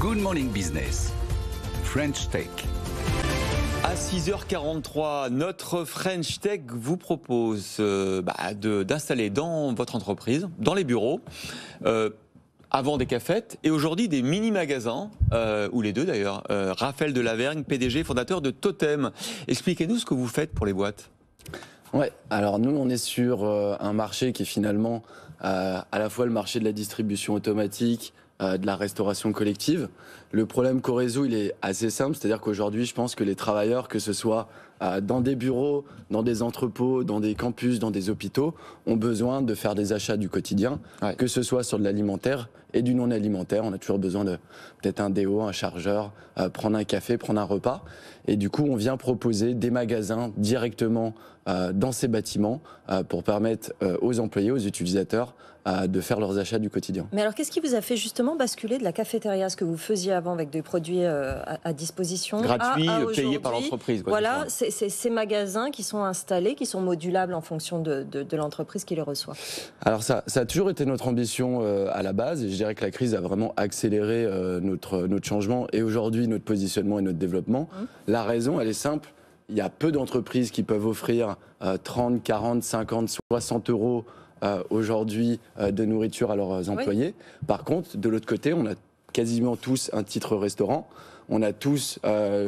Good Morning Business, French Tech. À 6h43, notre French Tech vous propose d'installer dans votre entreprise, dans les bureaux, avant des cafettes et aujourd'hui des mini-magasins, ou les deux d'ailleurs. Raphaël Delavergne, PDG, fondateur de Totem. Expliquez-nous ce que vous faites pour les boîtes. Ouais, alors nous on est sur un marché qui est finalement à la fois le marché de la distribution automatique, de la restauration collective. Le problème qu'on résout, il est assez simple, c'est-à-dire qu'aujourd'hui, je pense que les travailleurs, que ce soit dans des bureaux, dans des entrepôts, dans des campus, dans des hôpitaux, ont besoin de faire des achats du quotidien, que ce soit sur de l'alimentaire et du non-alimentaire. On a toujours besoin de peut-être un déo, un chargeur, prendre un café, prendre un repas. Et du coup, on vient proposer des magasins directement dans ces bâtiments pour permettre aux employés, aux utilisateurs, de faire leurs achats du quotidien. Mais alors, qu'est-ce qui vous a fait justement basculer de la cafétéria, ce que vous faisiez avant avec des produits à disposition, gratuits, payés par l'entreprise. Voilà, c'est ces magasins qui sont installés, qui sont modulables en fonction de l'entreprise qui les reçoit. Alors ça a toujours été notre ambition à la base, et je dirais que la crise a vraiment accéléré notre changement et aujourd'hui notre positionnement et notre développement. La raison, elle est simple. Il y a peu d'entreprises qui peuvent offrir 30, 40, 50, 60 euros aujourd'hui de nourriture à leurs employés. Par contre, de l'autre côté, on a quasiment tous un titre restaurant. On a tous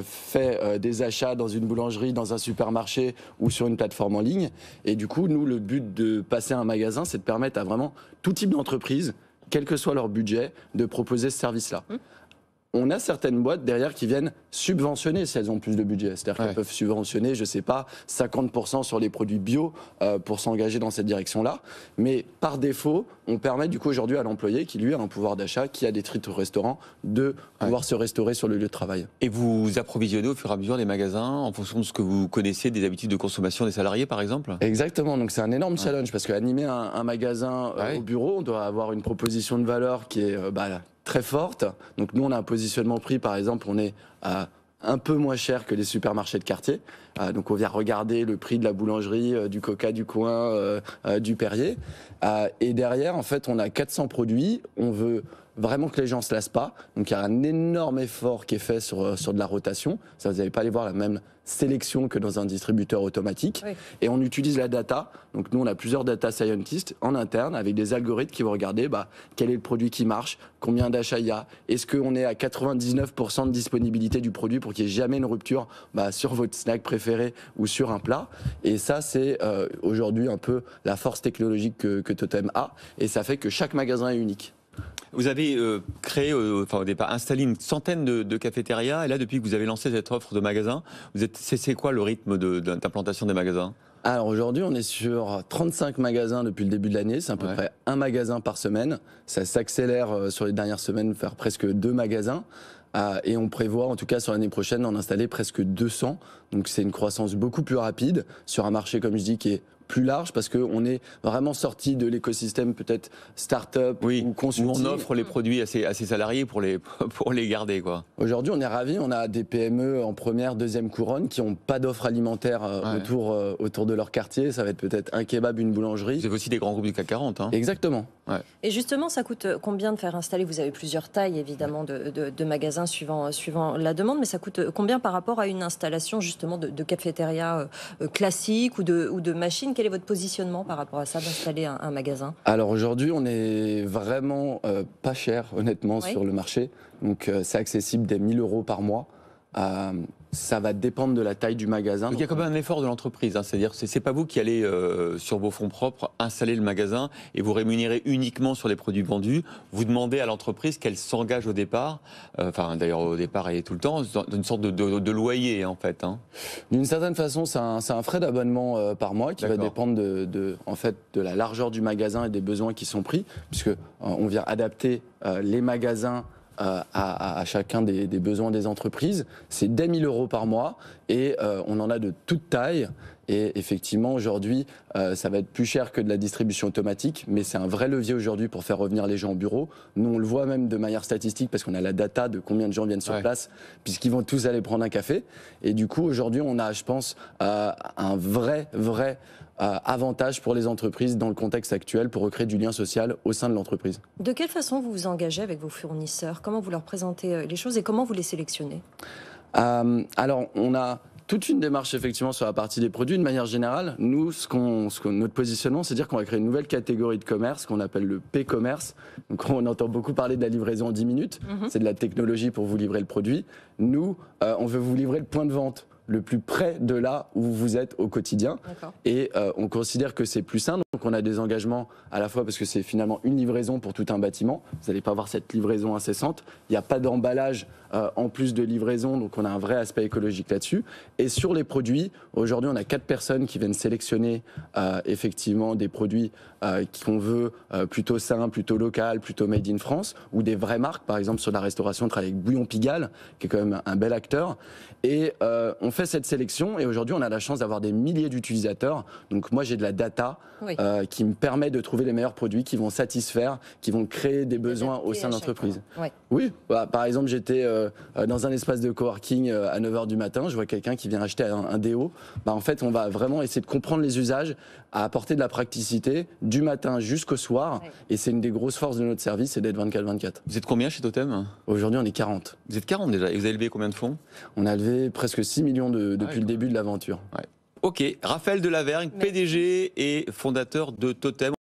fait des achats dans une boulangerie, dans un supermarché ou sur une plateforme en ligne. Et du coup, nous, le but de passer à un magasin, c'est de permettre à vraiment tout type d'entreprise, quel que soit leur budget, de proposer ce service-là. On a certaines boîtes derrière qui viennent subventionner si elles ont plus de budget. C'est-à-dire qu'elles peuvent subventionner, je ne sais pas, 50% sur les produits bio pour s'engager dans cette direction-là. Mais par défaut, on permet du coup aujourd'hui à l'employé qui lui a un pouvoir d'achat, qui a des titres restaurants, de pouvoir se restaurer sur le lieu de travail. Et vous approvisionnez au fur et à mesure les magasins en fonction de ce que vous connaissez, des habitudes de consommation des salariés par exemple? Exactement, donc c'est un énorme challenge parce qu'animer un magasin au bureau, on doit avoir une proposition de valeur qui est très forte. Donc nous, on a un positionnement prix, par exemple, on est un peu moins cher que les supermarchés de quartier. Donc on vient regarder le prix de la boulangerie, du Coca du coin, du Perrier. Et derrière, en fait, on a 400 produits. On veut vraiment que les gens ne se lassent pas. Donc il y a un énorme effort qui est fait sur de la rotation. Ça, vous n'allez pas aller voir la même sélection que dans un distributeur automatique. Et on utilise la data. Donc nous, on a plusieurs data scientists en interne avec des algorithmes qui vont regarder quel est le produit qui marche, combien d'achats il y a, est-ce qu'on est à 99% de disponibilité du produit pour qu'il n'y ait jamais une rupture sur votre snack préféré ou sur un plat. Et ça, c'est aujourd'hui un peu la force technologique que Totem a. Et ça fait que chaque magasin est unique. Vous avez créé, au départ, installé une centaine de cafétérias. Et là, depuis que vous avez lancé cette offre de magasins, c'est quoi le rythme d'implantation des magasins? Alors aujourd'hui, on est sur 35 magasins depuis le début de l'année. C'est à peu près un magasin par semaine. Ça s'accélère sur les dernières semaines, faire presque 2 magasins. Et on prévoit, en tout cas sur l'année prochaine, d'en installer presque 200. Donc c'est une croissance beaucoup plus rapide sur un marché, comme je dis, qui est plus large parce qu'on est vraiment sorti de l'écosystème peut-être start-up ou consulting. Où on offre les produits à ses salariés pour les garder, quoi. Aujourd'hui, on est ravis. On a des PME en première, deuxième couronne qui n'ont pas d'offre alimentaire autour de leur quartier. Ça va être peut-être un kebab, une boulangerie. Vous avez aussi des grands groupes du CAC 40. Hein. Exactement. Et justement, ça coûte combien de faire installer? Vous avez plusieurs tailles, évidemment, de magasins suivant la demande, mais ça coûte combien par rapport à une installation, justement, de cafétéria classique ou de machine? Quel est votre positionnement par rapport à ça, d'installer un magasin? Alors aujourd'hui, on est vraiment pas cher, honnêtement, sur le marché. Donc c'est accessible des 1 000 € par mois. Ça va dépendre de la taille du magasin. Donc il y a quand même un effort de l'entreprise, hein, c'est-à-dire c'est pas vous qui allez sur vos fonds propres installer le magasin et vous rémunérez uniquement sur les produits vendus. Vous demandez à l'entreprise qu'elle s'engage au départ, d'ailleurs au départ et tout le temps, dans une sorte de loyer en fait. Hein. D'une certaine façon, c'est un frais d'abonnement par mois qui va dépendre de la largeur du magasin et des besoins qui sont pris, puisque on vient adapter les magasins à chacun des besoins des entreprises. C'est dès 1 000 € par mois et on en a de toute taille Et effectivement, aujourd'hui, ça va être plus cher que de la distribution automatique, mais c'est un vrai levier aujourd'hui pour faire revenir les gens au bureau. Nous, on le voit même de manière statistique parce qu'on a la data de combien de gens viennent sur place, puisqu'ils vont tous aller prendre un café. Et du coup, aujourd'hui, on a, je pense, un vrai avantage pour les entreprises dans le contexte actuel pour recréer du lien social au sein de l'entreprise. De quelle façon vous vous engagez avec vos fournisseurs? Comment vous leur présentez les choses et comment vous les sélectionnez? Alors, on a toute une démarche effectivement sur la partie des produits. De manière générale, nous, notre positionnement, c'est dire qu'on va créer une nouvelle catégorie de commerce qu'on appelle le P-commerce. Donc, on entend beaucoup parler de la livraison en 10 minutes. C'est de la technologie pour vous livrer le produit. Nous, on veut vous livrer le point de vente le plus près de là où vous êtes au quotidien. Et on considère que c'est plus simple. Donc on a des engagements à la fois parce que c'est finalement une livraison pour tout un bâtiment. Vous n'allez pas avoir cette livraison incessante. Il n'y a pas d'emballage en plus de livraison, donc on a un vrai aspect écologique là-dessus. Et sur les produits, aujourd'hui on a 4 personnes qui viennent sélectionner effectivement des produits qu'on veut plutôt sains, plutôt local, plutôt made in France, ou des vraies marques. Par exemple sur la restauration, on travaille avec Bouillon Pigalle, qui est quand même un bel acteur. Et on fait cette sélection et aujourd'hui on a la chance d'avoir des milliers d'utilisateurs. Donc moi j'ai de la data qui me permet de trouver les meilleurs produits qui vont satisfaire, qui vont créer des besoins au sein de l'entreprise. Oui, par exemple j'étais dans un espace de coworking à 9h du matin, je vois quelqu'un qui vient acheter un déo. En fait on va vraiment essayer de comprendre les usages, à apporter de la praticité du matin jusqu'au soir. Et c'est une des grosses forces de notre service, c'est d'être 24/24. Vous êtes combien chez Totem? Aujourd'hui on est 40. Vous êtes 40 déjà, et vous avez levé combien de fonds? On a levé presque 6 millions depuis le début de l'aventure. Ok, Raphaël Delavergne, PDG et fondateur de Totem.